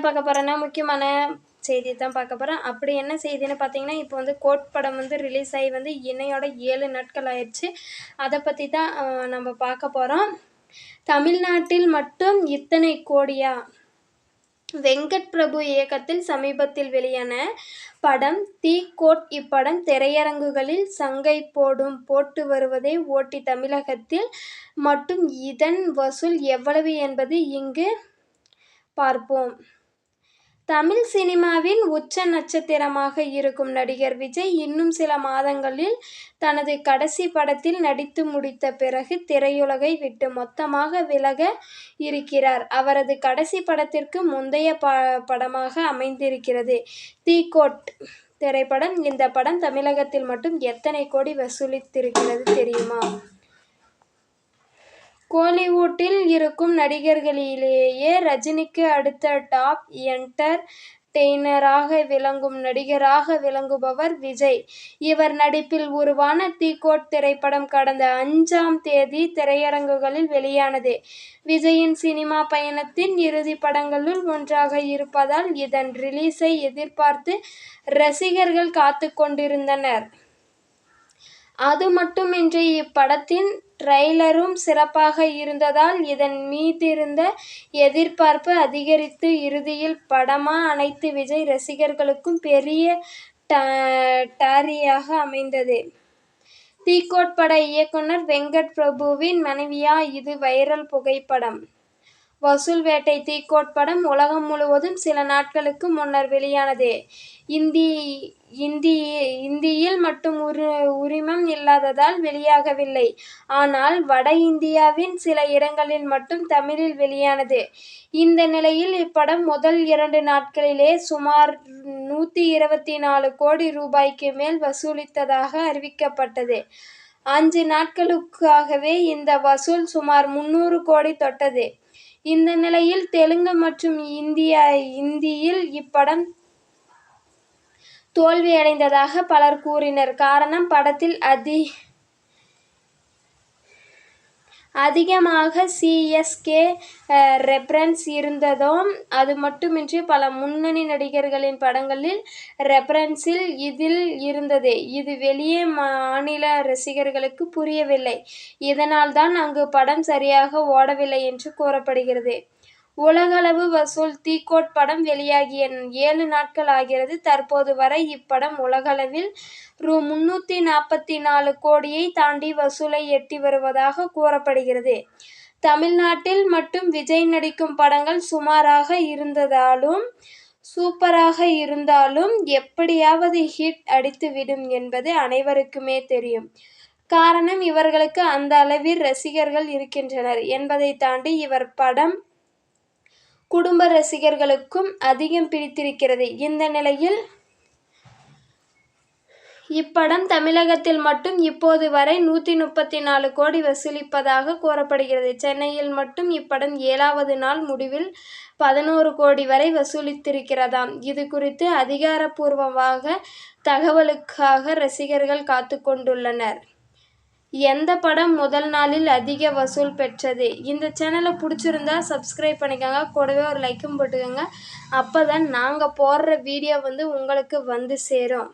பார்க்க போகிறேன்னா முக்கியமான செய்தி தான் பார்க்க போகிறேன். அப்படி என்ன செய்தின்னு பார்த்தீங்கன்னா, இப்போ வந்து கோட் படம் வந்து ரிலீஸ் ஆகி வந்து இன்னையோட 7 நாட்கள் ஆயிடுச்சு. அதை பற்றி தான் நம்ம பார்க்க போகிறோம். தமிழ்நாட்டில் மட்டும் இத்தனை கோடியா? வெங்கட் பிரபு இயக்கத்தில் சமீபத்தில் வெளியான படம் தி கோட். இப்படம் திரையரங்குகளில் சங்கை போட்டு வருவதை ஒட்டி தமிழகத்தில் மட்டும் இதன் வசூல் எவ்வளவு என்பது இங்கு பார்ப்போம். தமிழ் சினிமாவின் உச்ச நட்சத்திரமாக இருக்கும் நடிகர் விஜய் இன்னும் சில மாதங்களில் தனது கடைசி படத்தில் நடித்து முடித்த பிறகு திரையுலகை விட்டு மொத்தமாக விலக இருக்கிறார். அவரது கடைசி படத்திற்கு முந்தைய படமாக அமைந்திருக்கிறது தி கோட் திரைப்படம். இந்த படம் தமிழகத்தில் மட்டும் எத்தனை கோடி வசூலித்திருக்கிறது தெரியுமா? கோலிவுட்டில் இருக்கும் நடிகர்களிலேயே ரஜினிக்கு அடுத்த டாப் என்டர்டெய்னராக விளங்கும் நடிகராக விளங்குபவர் விஜய். இவர் நடிப்பில் உருவான தி கோட் திரைப்படம் கடந்த 5ஆம் தேதி திரையரங்குகளில் வெளியானது. விஜயின் சினிமா பயணத்தின் இறுதி படங்களுள் ஒன்றாக இருப்பதால் இதன் ரிலீஸை எதிர்பார்த்து ரசிகர்கள் காத்து கொண்டிருந்தனர். அது மட்டுமின்றி இப்படத்தின் ட்ரெய்லரும் சிறப்பாக இருந்ததால் இதன் மீதிருந்த எதிர்பார்ப்பு அதிகரித்து இறுதியில் படமா அனைத்து விஜய் ரசிகர்களுக்கும் பெரிய டாரியாக அமைந்தது. தி கோட் பட இயக்குனர் வெங்கட் பிரபுவின் மனைவியா இது வைரல் புகைப்படம். வசூல் வேட்டை. தி கோட் படம் உலகம் முழுவதும் சில நாட்களுக்கு முன்னர் வெளியானது. இந்தியில் மட்டும் உரிமம் இல்லாததால் வெளியாகவில்லை. ஆனால் வட இந்தியாவின் சில இடங்களில் மட்டும் தமிழில் வெளியானது. இந்த நிலையில் இப்படம் முதல் 2 நாட்களிலே சுமார் 124 கோடி ரூபாய்க்கு மேல் வசூலித்ததாக அறிவிக்கப்பட்டது. 5 நாட்களுக்காகவே இந்த வசூல் சுமார் 300 கோடி தொட்டது. இந்த நிலையில் தெலுங்கு மற்றும் இந்தியில் இப்படம் தோல்வியடைந்ததாக பலர் கூறினர். காரணம் படத்தில் அதிகமாக சிஎஸ்கே ரெஃபரன்ஸ் இருந்ததும் அது மட்டுமின்றி பல முன்னணி நடிகர்களின் படங்களின் ரெஃபரன்ஸில் இதில் இருந்தது. இது வெளியே மாநில ரசிகர்களுக்கு புரியவில்லை. இதனால் தான் அங்கு படம் சரியாக ஓடவில்லை என்று கூறப்படுகிறது. உலகளவு வசூல். தி கோட் படம் வெளியாகிய 7 நாட்கள் ஆகிறது. தற்போது வரை இப்படம் உலகளவில் ரூ. 344 கோடியை தாண்டி வசூலை எட்டி வருவதாக கூறப்படுகிறது. தமிழ்நாட்டில் மட்டும் விஜய் நடிக்கும் படங்கள் சூப்பராக இருந்தாலும் எப்படியாவது ஹிட் அடித்துவிடும் என்பது அனைவருக்குமே தெரியும். காரணம் இவர்களுக்கு அந்த அளவில் ரசிகர்கள் இருக்கின்றனர் என்பதை தாண்டி இவர் படம் குடும்ப ரசிகர்களுக்கும் அதிகம் பிடித்திருக்கிறது. இந்த நிலையில் இப்படம் தமிழகத்தில் மட்டும் இப்போது வரை 134 கோடி வசூலிப்பதாக கூறப்படுகிறது. சென்னையில் மட்டும் இப்படம் 7வது நாள் முடிவில் 11 கோடி வரை வசூலித்திருக்கிறதாம். இது குறித்து அதிகாரப்பூர்வமாக தகவலுக்காக ரசிகர்கள் காத்து கொண்டுள்ளனர். எந்த படம் முதல் நாளில் அதிக வசூல் பெற்றது? இந்த சேனலை பிடிச்சிருந்தா சப்ஸ்கிரைப் பண்ணிக்கோங்க. கூடவே ஒரு லைக்கும் போட்டுக்கோங்க. அப்போ தான் நாங்கள் போடுற வீடியோ வந்து உங்களுக்கு வந்து சேரும்.